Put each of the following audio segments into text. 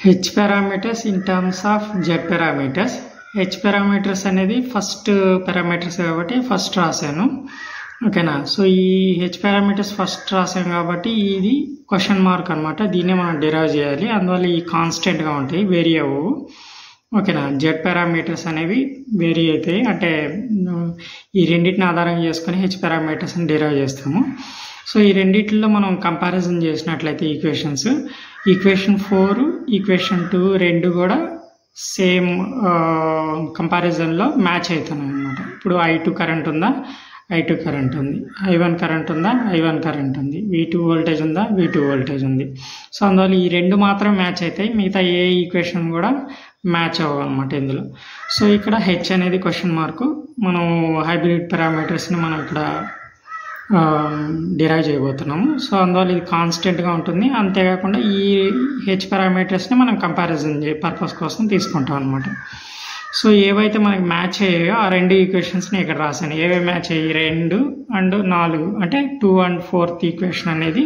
H parameters in terms of Z parameters. H parameters అనేది first parameters కాబట్టి first రాశాను. ఓకేనా. సో ఈ హెచ్ పారామీటర్స్ ఫస్ట్ రాసాం కాబట్టి ఇది క్వశ్చన్ మార్క్ అనమాట. దీన్నే మనం డిరైవ్ చేయాలి. అందువల్ల ఈ కాన్స్టెంట్గా ఉంటాయి, వేరీ అవ్వవు. ఓకేనా. జెడ్ పారామీటర్స్ అనేవి వేరీ అవుతాయి. అంటే ఈ రెండింటిని ఆధారం చేసుకుని హెచ్ పారామీటర్స్ని డిరైవ్ చేస్తాము. సో ఈ రెండిట్లో మనం కంపారిజన్ చేసినట్లయితే ఈక్వేషన్ 4, ఈక్వేషన్ 2 రెండు కూడా సేమ్ కంపారిజన్లో మ్యాచ్ అవుతున్నాయి అన్నమాట. ఇప్పుడు I2 కరెంట్ ఉందా, I2 కరెంట్ ఉంది. I1 కరెంట్ ఉందా, I1 కరెంట్ ఉంది. V2 వోల్టేజ్ ఉందా, V2 వోల్టేజ్ ఉంది. సో అందువల్ల ఈ రెండు మాత్రం మ్యాచ్ అవుతాయి, మిగతా ఏ ఈక్వేషన్ కూడా మ్యాచ్ అవ్వవు అనమాట ఇందులో. సో ఇక్కడ హెచ్ అనేది క్వశ్చన్ మార్కు. మనం హైబ్రిడ్ పారామీటర్స్ని మనం ఇక్కడ డిరైవ్ చేయబోతున్నాము. సో అందువల్ల ఇది కాన్స్టెంట్గా ఉంటుంది. అంతేకాకుండా ఈ హెచ్ పారామీటర్స్ని మనం కంపారిజన్ పర్పస్ కోసం తీసుకుంటాం అనమాట. సో ఏవైతే మనకి మ్యాచ్ అయ్యాయో ఆ రెండు ఈక్వేషన్స్ని ఇక్కడ రాశాను. ఏవే మ్యాచ్ అయ్యి 2 and 4 అంటే 2 and 4th ఈక్వేషన్ అనేది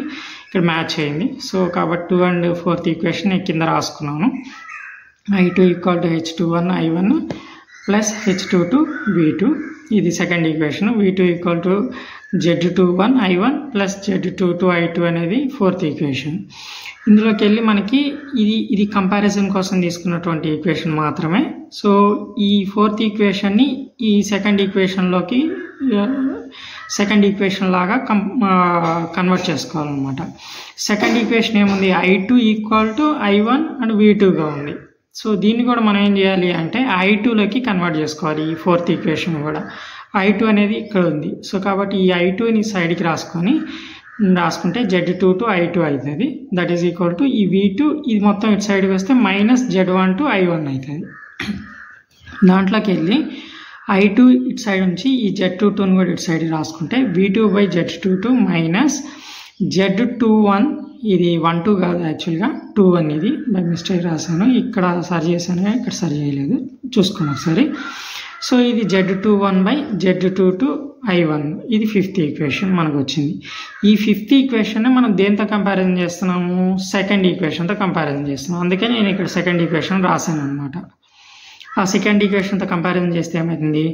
ఇక్కడ మ్యాచ్ అయింది. సో కాబట్టి 2 and 4th ఈక్వేషన్ కింద రాసుకున్నాను. I2 = H21 I1 plus H22 V2. ఇది second equation. V2 = Z21 I1 plus Z22 I2 అనేది ఫోర్త్ ఈక్వేషన్. ఇందులోకి వెళ్ళి మనకి ఇది కంపారిజన్ కోసం తీసుకున్నటువంటి ఈక్వేషన్ మాత్రమే. సో ఈ ఫోర్త్ ఈక్వేషన్ని ఈ సెకండ్ ఈక్వేషన్లోకి సెకండ్ ఈక్వేషన్ లాగా కన్వర్ట్ చేసుకోవాలన్నమాట. సెకండ్ ఈక్వేషన్ ఏముంది, I2 = I1 అండ్ V2గా ఉంది. సో దీన్ని కూడా మనం ఏం చేయాలి అంటే I2లోకి కన్వర్ట్ చేసుకోవాలి. ఈ ఫోర్త్ ఈక్వేషన్ కూడా I2 అనేది ఇక్కడ ఉంది. సో కాబట్టి ఈ I2ని సైడ్కి రాసుకుంటే Z22 I2 అవుతుంది. దట్ ఈజ్ ఈక్వల్ టు ఈ V2 ఇది మొత్తం ఇటు సైడ్కి వస్తే మైనస్ Z12 I1 అవుతుంది. దాంట్లోకి వెళ్ళి I2 ఇటు సైడ్ నుంచి ఈ Z22ని కూడా ఇటు సైడ్ రాసుకుంటే V2/Z22 మైనస్ Z21, ఇది 1-2 కాదు, యాక్చువల్గా 2-1. ఇది బై మిస్టేక్ రాశాను, ఇక్కడ సరి చేశాను, ఇక్కడ సరి చేయలేదు, చూసుకోండి ఒకసారి. సో ఇది Z21/Z22 I1. ఇది ఫిఫ్త్ ఈక్వేషన్ మనకు వచ్చింది. ఈ ఫిఫ్త్ ఈక్వేషన్ మనం దేంతో కంపారిజన్ చేస్తున్నాము, సెకండ్ ఈక్వేషన్తో కంపారిజన్ చేస్తున్నాము. అందుకని నేను ఇక్కడ సెకండ్ ఈక్వేషన్ రాశాను అనమాట. ఆ సెకండ్ ఈక్వేషన్తో కంపారిజన్ చేస్తే ఏమవుతుంది,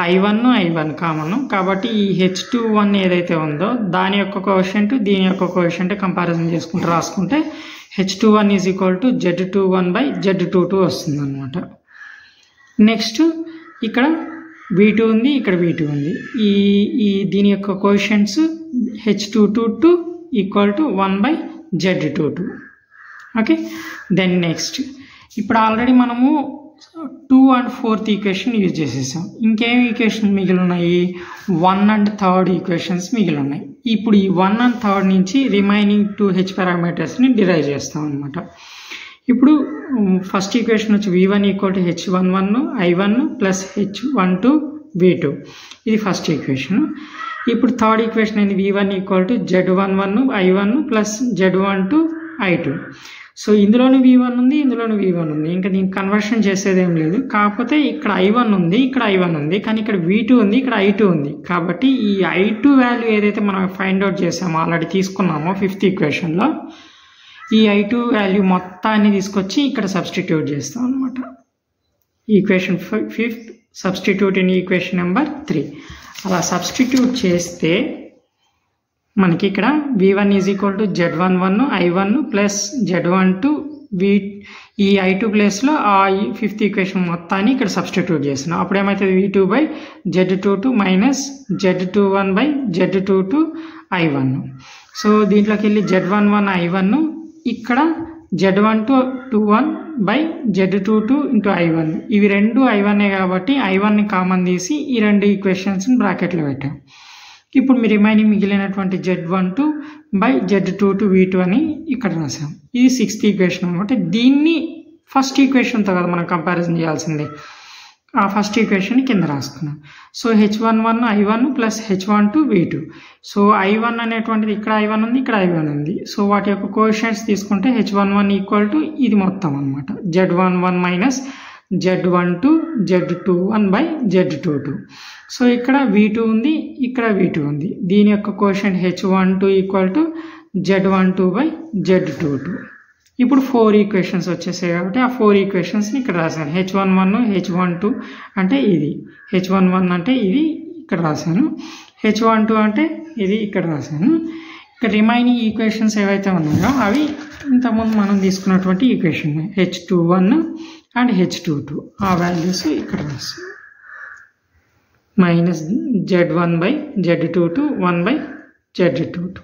I1 కామన్ కాబట్టి ఈ H21 ఏదైతే ఉందో దాని యొక్క కోఎఫిషియంట్ దీని యొక్క కోఎఫిషియంట్ కంపారిజన్ చేసుకుంటూ రాసుకుంటే H21 = Z21/Z22 వస్తుంది అనమాట. నెక్స్ట్ ఇక్కడ V2 ఉంది, ఇక్కడ V2 ఉంది. ఈ దీని యొక్క coefficients H22 = 1/Z22. Okay. Then next ఇప్పుడు ఆల్రెడీ మనము 2 and 4th ఈక్వేషన్ యూజ్ చేసేసాం. ఇంకేం ఈక్వేషన్ మిగిలి ఉన్నాయి, 1 and 3rd ఈక్వేషన్స్ మిగిలి ఉన్నాయి. ఇప్పుడు ఈ 1 and 3rd నుంచి రిమైనింగ్ 2 హెచ్ పారామీటర్స్ని డిరైవ్ చేస్తాం అనమాట. ఇప్పుడు ఫస్ట్ ఈక్వేషన్ వచ్చి V1 = H11 I1 plus H12 V2. ఇది ఫస్ట్ ఈక్వేషన్. ఇప్పుడు థర్డ్ ఈక్వేషన్ ఏంది, V1 = Z11 I1 plus Z12 I2. So ఇందులోని V1 ఉంది, ఇందులోని V1 ఉంది. ఇంకా దీనికి కన్వర్షన్ చేసేది ఏం లేదు. కాకపోతే ఇక్కడ I1 ఉంది, ఇక్కడ I1 ఉంది, కానీ ఇక్కడ V2 ఉంది, ఇక్కడ I2 ఉంది. కాబట్టి ఈ I2 వాల్యూ ఏదైతే మనం ఫైండ్ అవుట్ చేసామో, ఆల్రెడీ తీసుకున్నామో ఫిఫ్త్ ఈక్వేషన్లో, ఈ I2 వాల్యూ మొత్తాన్ని తీసుకొచ్చి ఇక్కడ సబ్స్టిట్యూట్ చేస్తాం అనమాట. Equation 5th substitute in equation number 3. అలా సబ్స్టిట్యూట్ చేస్తే మనకి ఇక్కడ V1 = Z11 I1 plus Z12 ఈ I2 ప్లేస్లో ఆ ఫిఫ్త్ ఈక్వేషన్ మొత్తాన్ని ఇక్కడ సబ్స్టిట్యూట్ చేస్తున్నాం. అప్పుడు ఏమవుతుంది, V2/Z22 minus Z21/Z22 I1. So దీంట్లోకి వెళ్ళి Z11 I1 ఇక్కడ Z12/Z22 × I1. ఇవి రెండు I1 కాబట్టి I1ని కామన్ తీసి ఈ రెండు ఈక్వేషన్స్ని బ్రాకెట్లో పెట్టాం. ఇప్పుడు మీ రిమైనింగ్ మిగిలినటువంటి Z12/Z22 V2 అని ఇక్కడ రాసాం. ఇది 6th ఈక్వేషన్ అనమాట. దీన్ని ఫస్ట్ ఈక్వేషన్తో కదా మనం కంపారిజన్ చేయాల్సిందే. ఆ ఫస్ట్ ఈక్వేషన్ కింద రాసుకున్నాం. So H11 I1 plus H12 V2. So I1 అనేటువంటిది ఇక్కడ I1 ఉంది, ఇక్కడ I1 ఉంది. సో వాటి యొక్క కోఎఫిషియంట్స్ తీసుకుంటే H11 = ఇది మొత్తం అనమాట, Z11 minus Z12 Z21/Z22. So ఇక్కడ V2 ఉంది, ఇక్కడ V2 ఉంది. దీని యొక్క కోఎఫిషియంట్ H12 = Z12/Z22. ఇప్పుడు 4 ఈక్వేషన్స్ వచ్చేసాయి కాబట్టి ఆ 4 ఈక్వేషన్స్ని ఇక్కడ రాశాను. H11 H12 అంటే ఇది, H11 అంటే ఇది ఇక్కడ రాశాను, H12 అంటే ఇది ఇక్కడ రాశాను. ఇక్కడ రిమైనింగ్ ఈక్వేషన్స్ ఏవైతే ఉన్నాయో అవి ఇంతకుముందు మనం తీసుకున్నటువంటి ఈక్వేషన్ H21 అండ్ H22 ఆ వాల్యూస్ ఇక్కడ రాస్తాం. -Z1/Z22 1/Z22.